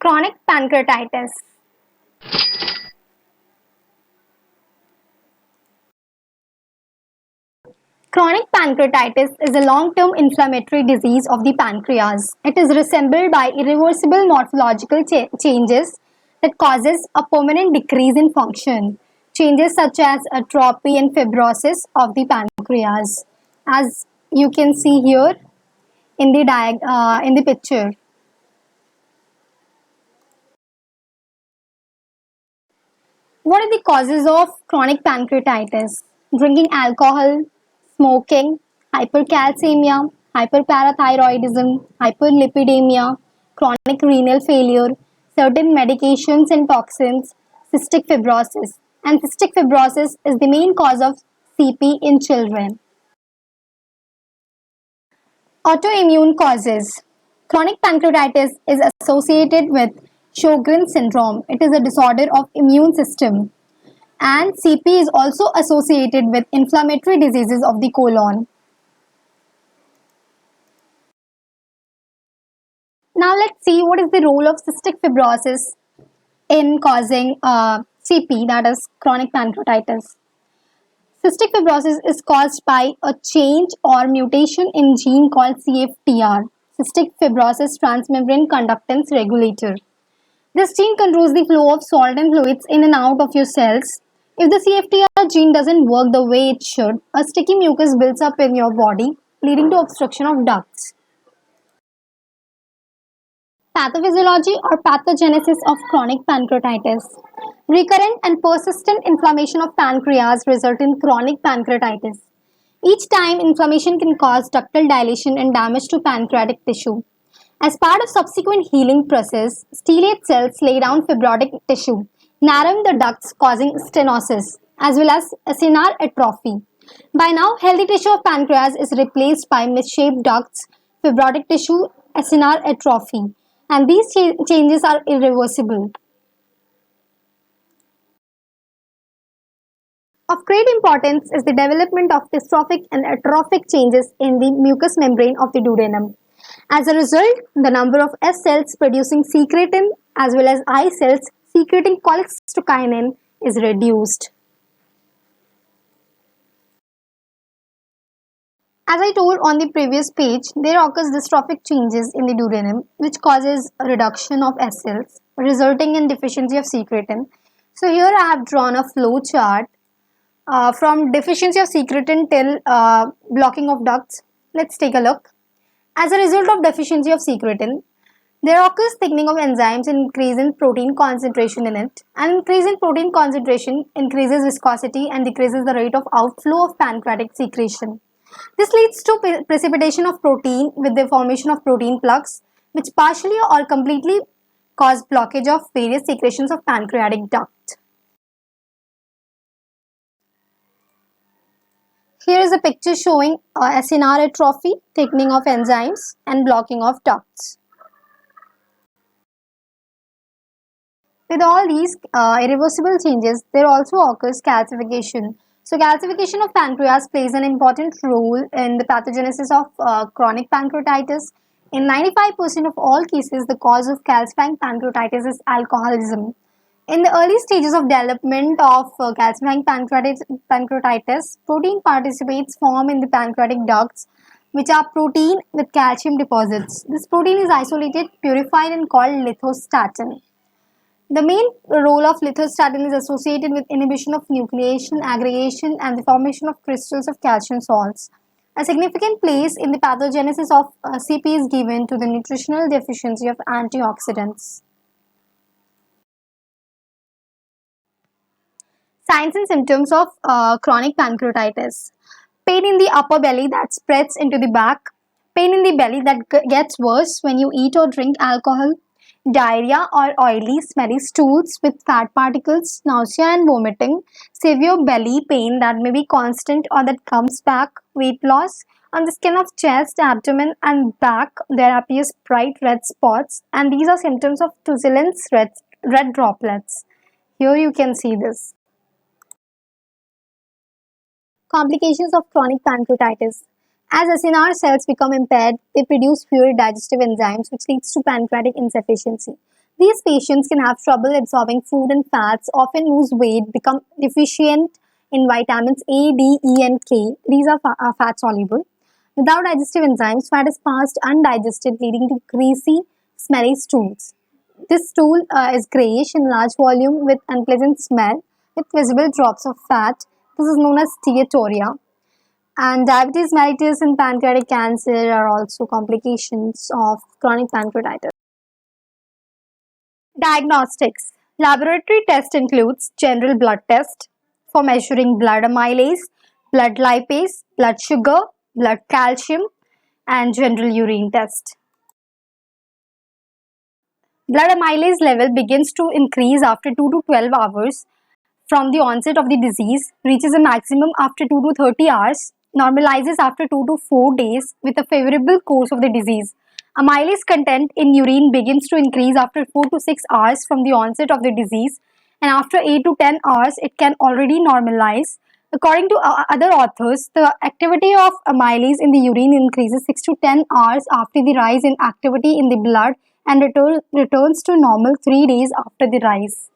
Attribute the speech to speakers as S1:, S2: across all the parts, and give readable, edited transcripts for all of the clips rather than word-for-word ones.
S1: Chronic pancreatitis. Chronic pancreatitis is a long-term inflammatory disease of the pancreas. It is resembled by irreversible morphological changes that causes a permanent decrease in function. Changes such as atrophy and fibrosis of the pancreas, as you can see here in the in the picture. What are the causes of chronic pancreatitis? Drinking alcohol, smoking, hypercalcemia, hyperparathyroidism, hyperlipidemia, chronic renal failure, certain medications and toxins, cystic fibrosis. And cystic fibrosis is the main cause of CP in children. Autoimmune causes. Chronic pancreatitis is associated with Sjogren's syndrome. It is a disorder of immune system. And CP is also associated with inflammatory diseases of the colon. Now let's see what is the role of cystic fibrosis in causing CP, that is chronic pancreatitis. Cystic fibrosis is caused by a change or mutation in gene called CFTR, cystic fibrosis transmembrane conductance regulator. This gene controls the flow of salt and fluids in and out of your cells. If the CFTR gene doesn't work the way it should, a sticky mucus builds up in your body, leading to obstruction of ducts. Pathophysiology or pathogenesis of chronic pancreatitis. Recurrent and persistent inflammation of pancreas result in chronic pancreatitis. Each time, inflammation can cause ductal dilation and damage to pancreatic tissue. As part of subsequent healing process, stellate cells lay down fibrotic tissue, narrowing the ducts causing stenosis, as well as acinar atrophy. By now, healthy tissue of pancreas is replaced by misshaped ducts, fibrotic tissue, acinar atrophy, and these changes are irreversible. Of great importance is the development of dystrophic and atrophic changes in the mucous membrane of the duodenum. As a result, the number of S cells producing secretin as well as I cells secreting cholecystokinin is reduced. As I told on the previous page, there occurs dystrophic changes in the duodenum which causes a reduction of S cells resulting in deficiency of secretin. So here I have drawn a flow chart from deficiency of secretin till blocking of ducts. Let's take a look. As a result of deficiency of secretin, there occurs thickening of enzymes and increase in protein concentration in it. An increase in protein concentration increases viscosity and decreases the rate of outflow of pancreatic secretion. This leads to precipitation of protein with the formation of protein plugs, which partially or completely cause blockage of various secretions of pancreatic duct. Here is a picture showing acinar atrophy, thickening of enzymes and blocking of ducts. With all these irreversible changes, there also occurs calcification. So calcification of pancreas plays an important role in the pathogenesis of chronic pancreatitis. In 95% of all cases, the cause of calcifying pancreatitis is alcoholism. In the early stages of development of calcifying pancreatitis, protein participates form in the pancreatic ducts, which are protein with calcium deposits. This protein is isolated, purified and called lithostatin. The main role of lithostatin is associated with inhibition of nucleation, aggregation and the formation of crystals of calcium salts. A significant place in the pathogenesis of CP is given to the nutritional deficiency of antioxidants. Signs and symptoms of chronic pancreatitis. Pain in the upper belly that spreads into the back. Pain in the belly that gets worse when you eat or drink alcohol. Diarrhea or oily, smelly stools with fat particles, nausea and vomiting, severe belly pain that may be constant or that comes back, weight loss. On the skin of chest, abdomen and back, there appears bright red spots and these are symptoms of tussulence, red droplets. Here you can see this. Complications of chronic pancreatitis. As acinar cells become impaired, they produce fewer digestive enzymes which leads to pancreatic insufficiency. These patients can have trouble absorbing food and fats, often lose weight, become deficient in vitamins A, D, E, and K. These are fat soluble. Without digestive enzymes, fat is passed undigested, leading to greasy, smelly stools. This stool is grayish in large volume with unpleasant smell, with visible drops of fat. This is known as steatorrhea. And diabetes mellitus and pancreatic cancer are also complications of chronic pancreatitis. Diagnostics. Laboratory test includes general blood test for measuring blood amylase, blood lipase, blood sugar, blood calcium, and general urine test. Blood amylase level begins to increase after 2 to 12 hours from the onset of the disease, reaches a maximum after 2 to 30 hours, normalizes after 2 to 4 days with a favorable course of the disease. Amylase content in urine begins to increase after 4 to 6 hours from the onset of the disease, and after 8 to 10 hours it can already normalize. According to other authors, the activity of amylase in the urine increases 6 to 10 hours after the rise in activity in the blood and returns to normal 3 days after the rise.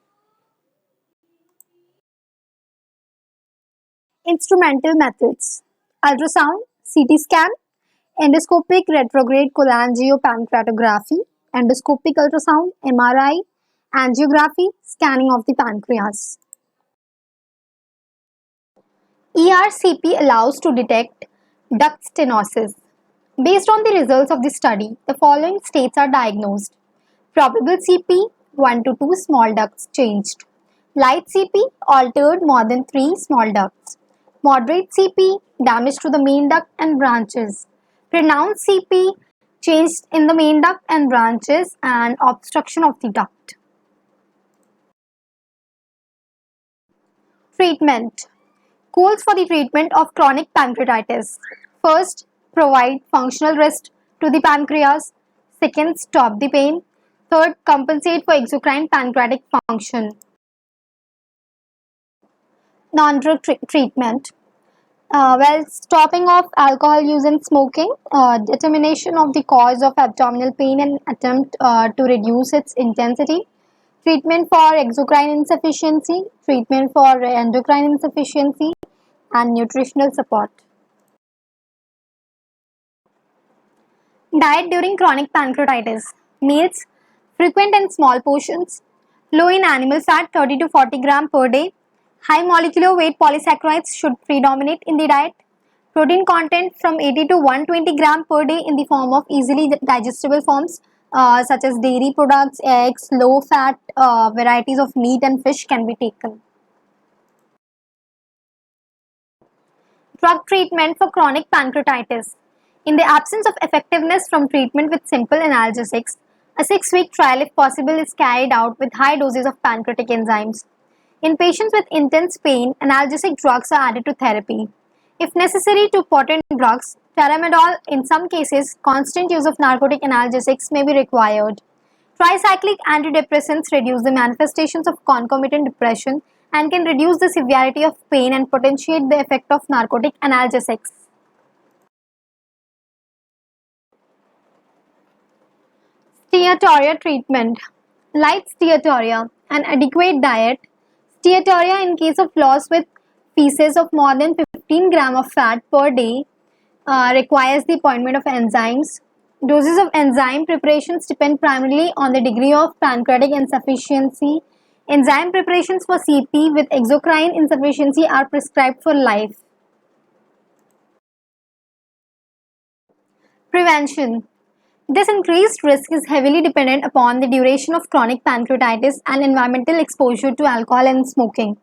S1: Instrumental methods: ultrasound, CT scan, endoscopic retrograde cholangiopancreatography, endoscopic ultrasound, MRI, angiography, scanning of the pancreas. ERCP allows to detect duct stenosis. Based on the results of the study, the following states are diagnosed: probable CP, 1 to 2 small ducts changed; light CP, altered more than 3 small ducts; moderate CP, damage to the main duct and branches; pronounced CP, change in the main duct and branches, and obstruction of the duct. Treatment. Goals for the treatment of chronic pancreatitis. First, provide functional rest to the pancreas. Second, stop the pain. Third, compensate for exocrine pancreatic function. Non-drug treatment. Stopping of alcohol use and smoking, determination of the cause of abdominal pain and attempt to reduce its intensity, treatment for exocrine insufficiency, treatment for endocrine insufficiency, and nutritional support. Diet during chronic pancreatitis. Meals: frequent and small portions, low in animal fat 30 to 40 gram per day, high molecular weight polysaccharides should predominate in the diet, protein content from 80 to 120 gram per day in the form of easily digestible forms such as dairy products, eggs, low fat varieties of meat and fish can be taken. Drug treatment for chronic pancreatitis. In the absence of effectiveness from treatment with simple analgesics, a 6-week trial, if possible, is carried out with high doses of pancreatic enzymes. In patients with intense pain, analgesic drugs are added to therapy. If necessary, to potent drugs, tramadol, in some cases, constant use of narcotic analgesics may be required. Tricyclic antidepressants reduce the manifestations of concomitant depression and can reduce the severity of pain and potentiate the effect of narcotic analgesics. Steatorrhea treatment. Light steatorrhea, an adequate diet. Steatorrhea in case of loss with feces of more than 15 gram of fat per day requires the appointment of enzymes. Doses of enzyme preparations depend primarily on the degree of pancreatic insufficiency. Enzyme preparations for CP with exocrine insufficiency are prescribed for life. Prevention. This increased risk is heavily dependent upon the duration of chronic pancreatitis and environmental exposure to alcohol and smoking.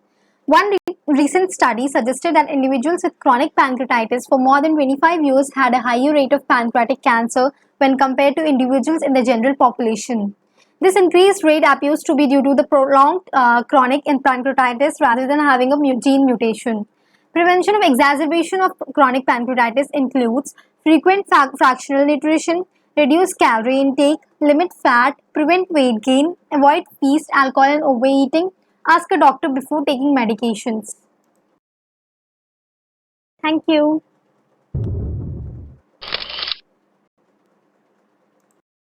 S1: One recent study suggested that individuals with chronic pancreatitis for more than 25 years had a higher rate of pancreatic cancer when compared to individuals in the general population. This increased rate appears to be due to the prolonged chronic pancreatitis rather than having a gene mutation. Prevention of exacerbation of chronic pancreatitis includes frequent fractional nutrition, reduce calorie intake, limit fat, prevent weight gain, avoid feast, alcohol and overeating, ask a doctor before taking medications. Thank you.